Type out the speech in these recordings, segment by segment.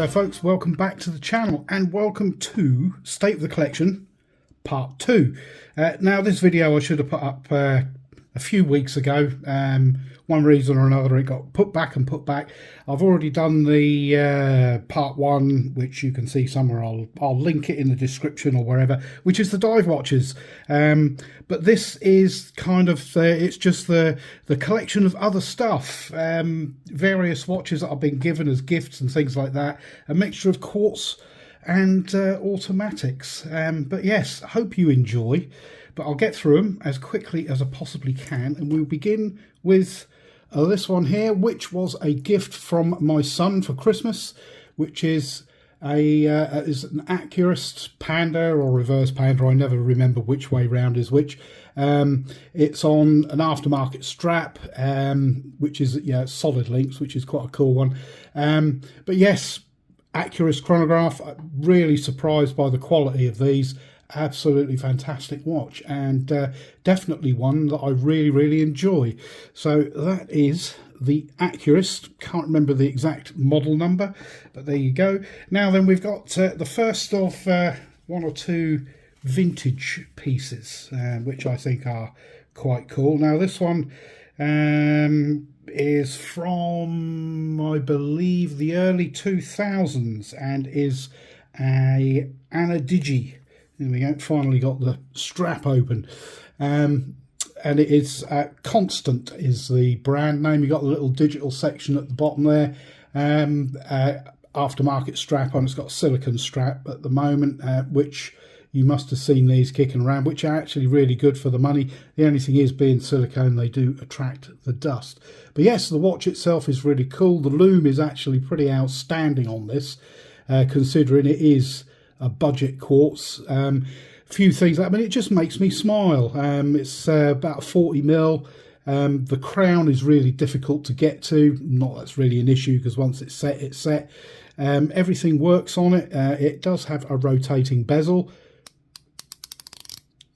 there folks, welcome back to the channel and welcome to State of the Collection Part 2. Now this video I should have put up a few weeks ago. One reason or another it got put back. I've already done the Part 1, which you can see somewhere. I'll link it in the description or wherever, which is the dive watches. But this is kind of, it's just the collection of other stuff, various watches that I've been given as gifts and things like that, a mixture of quartz and automatics. But yes, I hope you enjoy, but I'll get through them as quickly as I possibly can, and we'll begin with this one here, which was a gift from my son for Christmas, which is is an Accurist Panda or reverse Panda. I never remember which way round is which. It's on an aftermarket strap, which is solid links, which is quite a cool one. But yes, Accurist chronograph. Really surprised by the quality of these. Absolutely fantastic watch, and definitely one that I really enjoy. So that is the Accurist. Can't remember the exact model number, but there you go. Now then, we've got the first of one or two vintage pieces, which I think are quite cool. Now this one is from, I believe, the early 2000s and is a ana-digi. There we go, finally got the strap open. And it is Constant is the brand name. You got the little digital section at the bottom there. Aftermarket strap on. It's got a silicone strap at the moment, which you must have seen these kicking around, which are actually really good for the money. The only thing is, being silicone, they do attract the dust. But yes, the watch itself is really cool. The loom is actually pretty outstanding on this, considering it is a budget quartz. Few things, I mean, it just makes me smile. It's about 40mm. The crown is really difficult to get to. Not that's really an issue, because once it's set, it's set. Everything works on it. It does have a rotating bezel.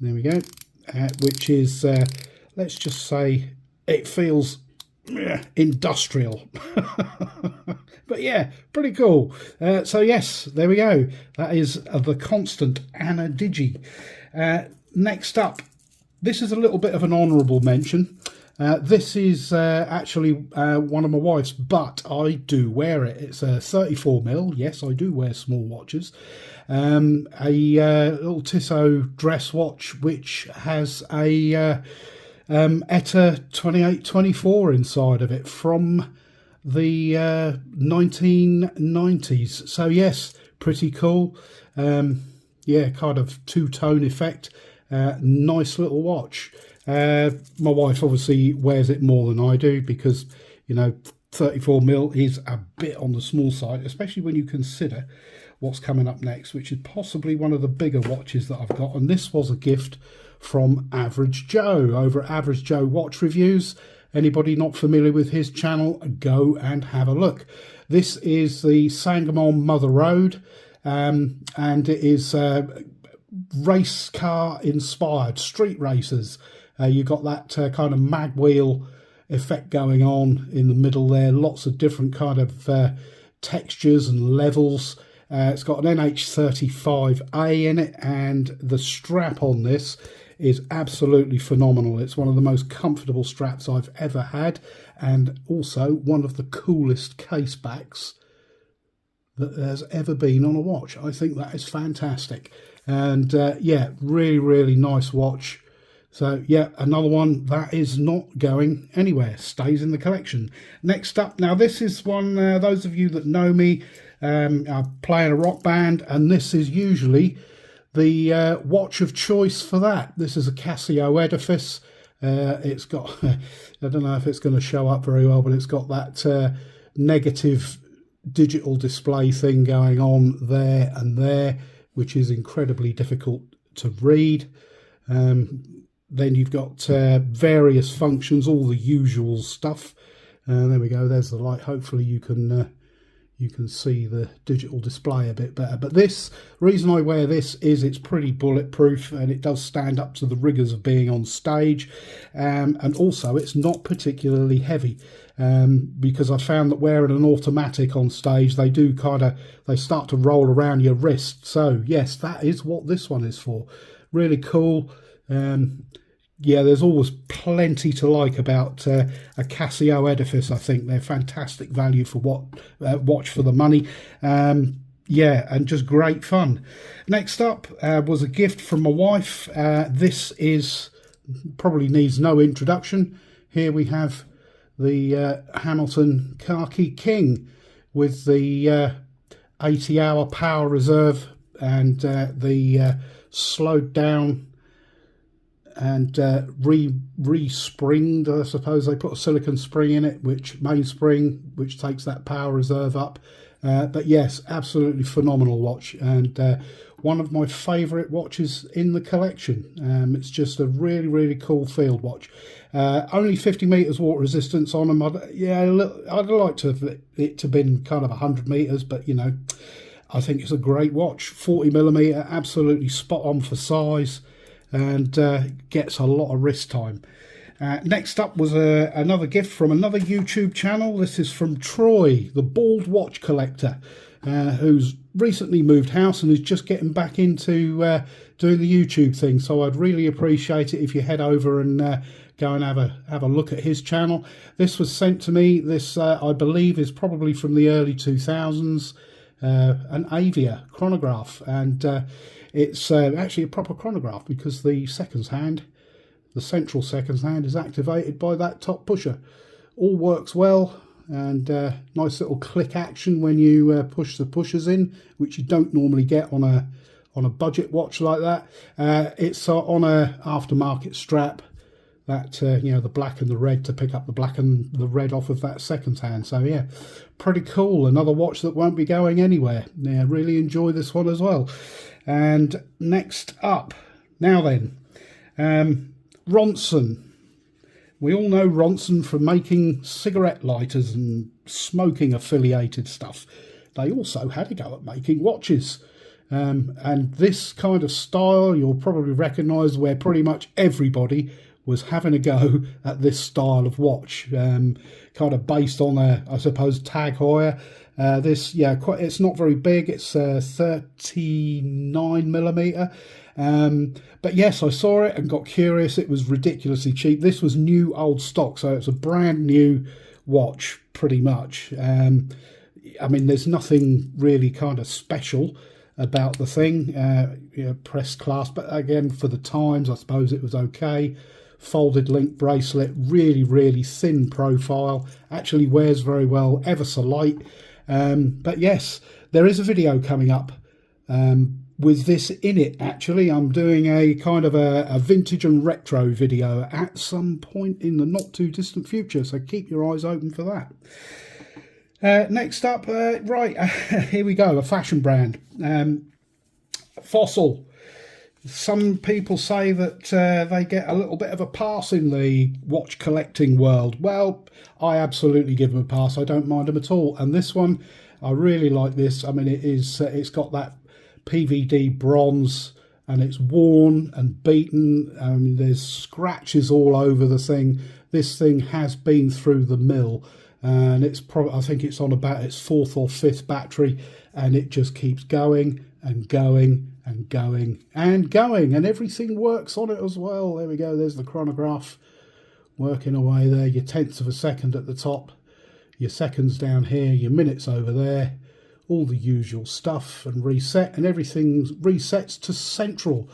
There we go. Which is, let's just say, it feels industrial. But yeah, pretty cool. So yes, there we go. That is the Constant ana-digi. Next up, this is a little bit of an honourable mention. This is actually one of my wife's, but I do wear it. It's a 34mm. Yes, I do wear small watches. A little Tissot dress watch, which has a ETA 2824 inside of it from the 1990s. So yes, pretty cool. Yeah, kind of two-tone effect. Nice little watch. My wife obviously wears it more than I do, because 34mm is a bit on the small side, especially when you consider what's coming up next, which is possibly one of the bigger watches that I've got. And this was a gift from Average Joe over at Average Joe Watch Reviews. Anybody not familiar with his channel, go and have a look. This is the Sangamon Mother Road, and it is race car inspired, street racers. You got that kind of mag wheel effect going on in the middle there. Lots of different kind of textures and levels. It's got an NH35A in it, and the strap on this is absolutely phenomenal. It's one of the most comfortable straps I've ever had, and also one of the coolest case backs that there's ever been on a watch. I think that is fantastic. And yeah, really nice watch. So yeah, another one that is not going anywhere, stays in the collection. Next up, now this is one, those of you that know me, I play in a rock band, and this is usually the watch of choice for that. This is a Casio edifice. It's got, I don't know if it's going to show up very well, but it's got that negative digital display thing going on there and there, which is incredibly difficult to read. Then you've got various functions, all the usual stuff. There we go, there's the light. Hopefully you can you can see the digital display a bit better. But this, the reason I wear this is it's pretty bulletproof and it does stand up to the rigours of being on stage, and also it's not particularly heavy, because I found that wearing an automatic on stage, they start to roll around your wrist. So yes, that is what this one is for. Really cool. Yeah, there's always plenty to like about a Casio edifice. I think they're fantastic value for what watch for the money. Yeah, and just great fun. Next up was a gift from my wife. This is probably needs no introduction. Here we have the Hamilton Khaki King with the 80-hour power reserve and the slowed down and re-springed, I suppose. They put a silicon spring in it, mainspring, which takes that power reserve up. But yes, absolutely phenomenal watch, and one of my favourite watches in the collection. It's just a really, really cool field watch. Only 50 metres water resistance on them. I'd like to have it to been kind of 100 metres, but you know, I think it's a great watch. 40mm, absolutely spot on for size, and gets a lot of wrist time. Next up was another gift from another YouTube channel. This is from Troy, the bald watch collector, who's recently moved house and is just getting back into doing the YouTube thing. So I'd really appreciate it if you head over and go and have a look at his channel. This was sent to me. This I believe is probably from the early 2000s, an Avia chronograph, and it's actually a proper chronograph because the central seconds hand is activated by that top pusher. All works well, and nice little click action when you push the pushers in, which you don't normally get on a budget watch like that. It's on a aftermarket strap that you know, the black and the red to pick up the black and the red off of that seconds hand. So yeah, pretty cool. Another watch that won't be going anywhere. Yeah, really enjoy this one as well. And next up, now then, Ronson. We all know Ronson for making cigarette lighters and smoking affiliated stuff. They also had a go at making watches. And this kind of style you'll probably recognise, where pretty much everybody was having a go at this style of watch, kind of based on I suppose, Tag Heuer. This, yeah, it's not very big. It's 39mm. But yes, I saw it and got curious. It was ridiculously cheap. This was new old stock, so it's a brand new watch pretty much. I mean, there's nothing really kind of special about the thing. You know, pressed clasp, but again, for the times, I suppose it was okay. Folded link bracelet, really, really thin profile. Actually wears very well, ever so light. But yes, there is a video coming up with this in it. Actually, I'm doing a kind of a vintage and retro video at some point in the not too distant future, so keep your eyes open for that. Next up, right, here we go, a fashion brand, Fossil. Some people say that they get a little bit of a pass in the watch collecting world. Well, I absolutely give them a pass. I don't mind them at all. And this one, I really like this. I mean, it's got that PVD bronze, and it's worn and beaten. I mean, there's scratches all over the thing. This thing has been through the mill, and it's probably, I think it's on about its 4th or 5th battery, and it just keeps going and going and going and going, and everything works on it as well. There we go, there's the chronograph working away there, your tenths of a second at the top, your seconds down here, your minutes over there, all the usual stuff, and reset, and everything resets to central.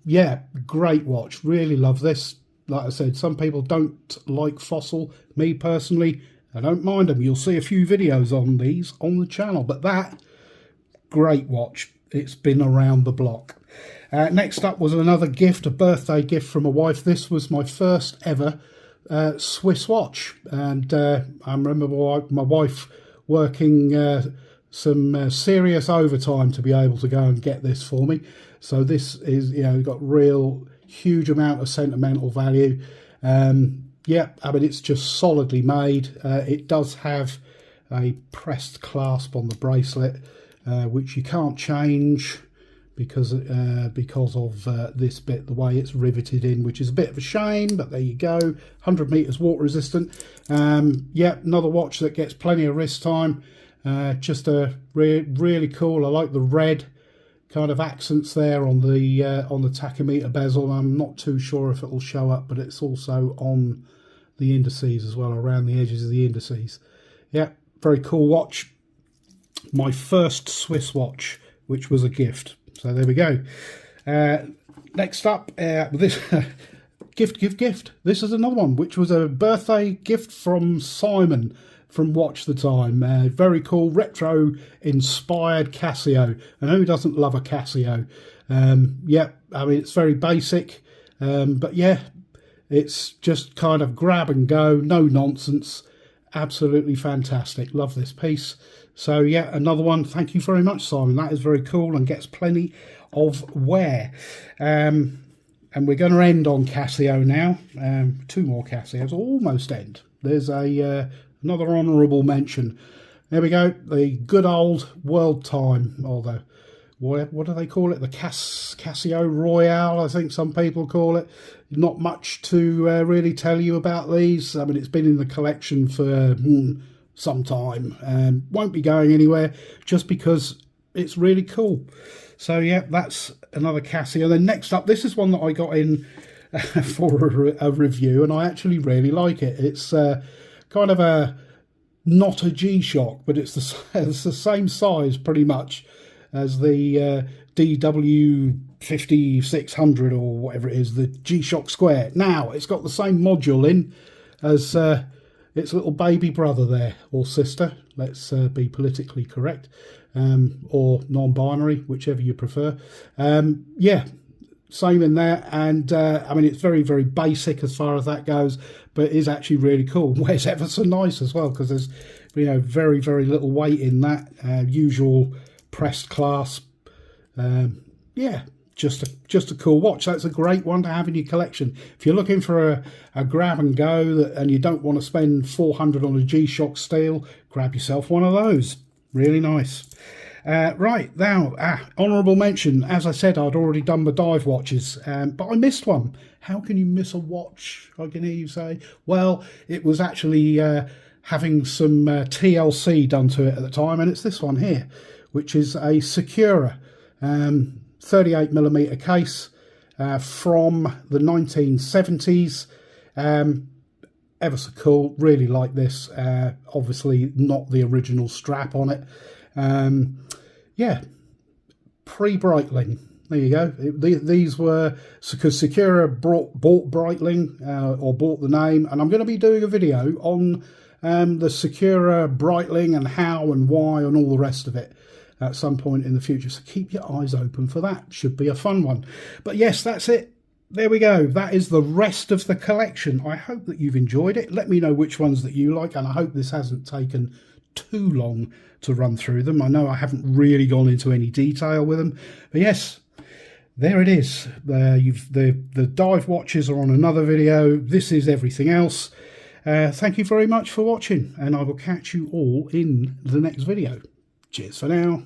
Yeah, great watch, really love this. Like I said, some people don't like Fossil. Me personally, I don't mind them. You'll see a few videos on these on the channel, but that, great watch. It's been around the block. Next up was another gift, a birthday gift from my wife. This was my first ever Swiss watch, and I remember my wife working some serious overtime to be able to go and get this for me. So this is, you know, got real huge amount of sentimental value. Yeah, I mean, it's just solidly made. It does have a pressed clasp on the bracelet, which you can't change because of this bit, the way it's riveted in, which is a bit of a shame, but there you go. 100 meters water resistant. Yeah, another watch that gets plenty of wrist time. Just a really cool. I like the red kind of accents there on the tachometer bezel. I'm not too sure if it will show up, but it's also on the indices as well, around the edges of the indices. Yeah, very cool watch. My first Swiss watch, which was a gift. So there we go. Next up, this gift. This is another one, which was a birthday gift from Simon from Watch the Time. Very cool, retro-inspired Casio. And who doesn't love a Casio? Yeah, I mean, it's very basic. But yeah, it's just kind of grab and go, no nonsense. Absolutely fantastic. Love this piece. So yeah, another one. Thank you very much, Simon. That is very cool and gets plenty of wear. And we're going to end on Casio now. Two more Casios, almost end. There's another honourable mention. There we go. The good old world time, or the what do they call it? The Casio Royale, I think some people call it. Not much to really tell you about these. I mean, it's been in the collection for some time and won't be going anywhere just because it's really cool. So yeah, that's another Casio. Then next up, this is one that I got in for a review, and I actually really like it. It's kind of not a G-Shock, but it's the same size pretty much as the DW5600 or whatever it is, the G-Shock Square. Now, it's got the same module in as its little baby brother there, or sister. Let's be politically correct, or non-binary, whichever you prefer. Yeah, same in there, and I mean, it's very, very basic as far as that goes, but it is actually really cool. Wears ever so nice as well, because there's, you know, very, very little weight in that. Usual pressed clasp. Yeah, just a cool watch. That's a great one to have in your collection. If you're looking for a grab and go and you don't want to spend 400 on a G-Shock steel, grab yourself one of those. Really nice. Right, now, honourable mention. As I said, I'd already done the dive watches, but I missed one. How can you miss a watch, I can hear you say? Well, it was actually having some TLC done to it at the time, and it's this one here, which is a Sicura 38mm case from the 1970s. Ever so cool, really like this. Obviously not the original strap on it. Yeah, pre-Breitling. There you go. These were, because Sicura bought Breitling, or bought the name, and I'm going to be doing a video on the Sicura Breitling and how and why and all the rest of it at some point in the future. So keep your eyes open for that. Should be a fun one. But yes, that's it. There we go. That is the rest of the collection. I hope that you've enjoyed it. Let me know which ones that you like, and I hope this hasn't taken too long to run through them. I know I haven't really gone into any detail with them, but yes, there it is. The dive watches are on another video. This is everything else. Thank you very much for watching, and I will catch you all in the next video. Cheers for now.